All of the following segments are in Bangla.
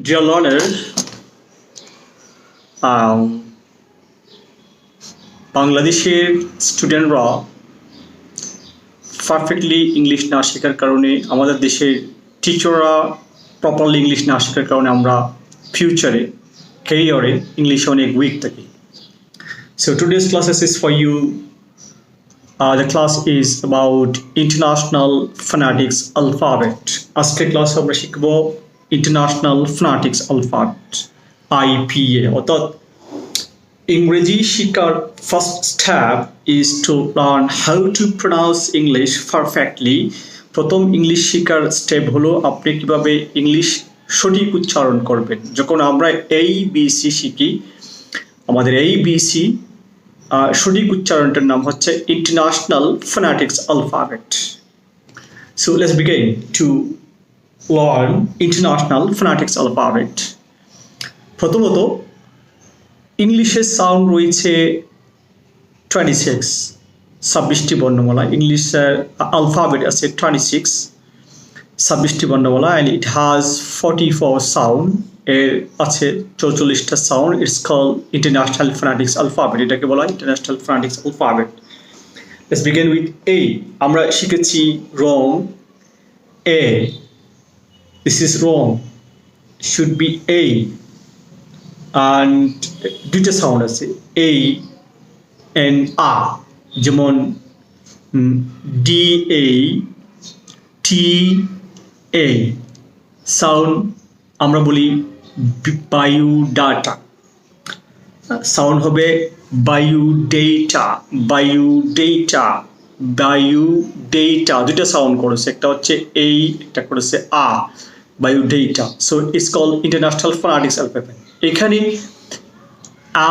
Dear learners, বাংলাদেশের স্টুডেন্টরা পারফেক্টলি ইংলিশ না শেখার কারণে আমাদের দেশের টিচাররা প্রপারলি ইংলিশ না শেখার কারণে আমরা ফিউচারে ক্যারিয়ারে ইংলিশে অনেক উইক থাকি। So today's classes is for you. The class is about International Phonetics Alphabet. আজকে ক্লাস আমরা শিখব International Phonetics Alphabet IPA অর্থাৎ ইংরেজি শিক্ষার first step is to learn how to pronounce English perfectly. প্রথম ইংলিশ শিক্ষার স্টেপ হলো আপনি কিভাবে ইংলিশ সঠিক উচ্চারণ করবেন। যখন আমরা ABC শিখি, আমাদের ABC সঠিক উচ্চারণটার নাম হচ্ছে international phonetics alphabet. So let's begin to learn international phonetics alphabet. প্রথমত ইংলিশের সাউন্ড রয়েছে 26টি বর্ণমালা। ইংলিশের অ্যালফাবেট আছে 26টি বর্ণমালা অ্যান্ড ইট হ্যাজ 44 সাউন্ড। এর আছে 44টা sound. It's call international phonetics alphabet. এটাকে বলা হয় international phonetics alphabet. Let's begin with A। আমরা শিখেছি wrong A। This is wrong, should be A। and দুইটা সাউন্ড আছে A and A, যেমন DA TA সাউন্ড আমরা বলি বায়ু ডাটা, সাউন্ড হবে বায়ু ডেটা, বায়ু ডেটা, বায়ু ডেটা। দুইটা সাউন্ড করেছে, একটা হচ্ছে A, একটা করেছে A, বায়ু data. So it's call international phonetics alphabet. এখানে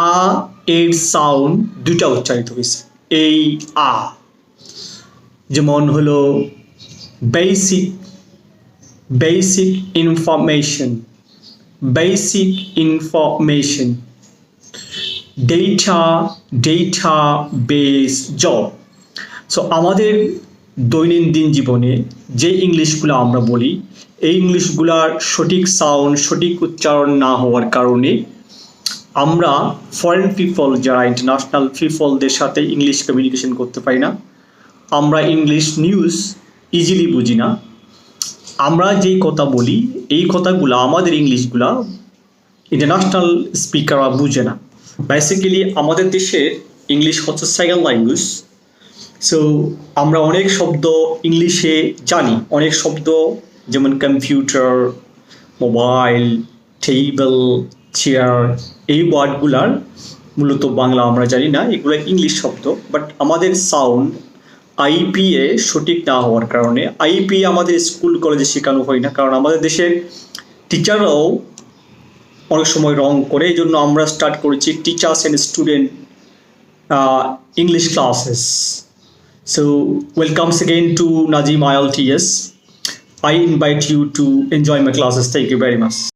আ এর সাউন্ড দুইটা উচ্চারিত হয়েছে, এই আ। যেমন হলো basic, basic information, basic information, data, data base, job. So আমাদের দৈনন্দিন জীবনে যে ইংলিশগুলো আমরা বলি, এই ইংলিশগুলার সঠিক সাউন্ড, সঠিক উচ্চারণ না হওয়ার কারণে আমরা ফরেন পিপল, যারা ইন্টারন্যাশনাল পিপলদের সাথে ইংলিশ কমিউনিকেশন করতে পারি না। আমরা ইংলিশ নিউজ ইজিলি বুঝি না। আমরা যেই কথা বলি, এই কথাগুলো, আমাদের ইংলিশগুলা ইন্টারন্যাশনাল স্পিকাররা বুঝে না। বেসিক্যালি আমাদের দেশের ইংলিশ হচ্ছে সেকেন্ড ল্যাঙ্গুয়েজ। সো আমরা অনেক শব্দ ইংলিশে জানি, অনেক শব্দ যেমন কম্পিউটার, মোবাইল, টেবিল, চেয়ার, এই ওয়ার্ডগুলার মূলত বাংলা আমরা জানি না, এগুলো ইংলিশ শব্দ। বাট আমাদের সাউন্ড IPA সঠিক না হওয়ার কারণে, IPA আমাদের স্কুল কলেজে শেখানো হয় না, কারণ আমাদের দেশের টিচাররাও অনেক সময় রং করে। এই জন্য আমরা স্টার্ট করেছি teachers and student English classes. So welcome again to Najim IELTS. I invite you to enjoy my classes. Thank you very much.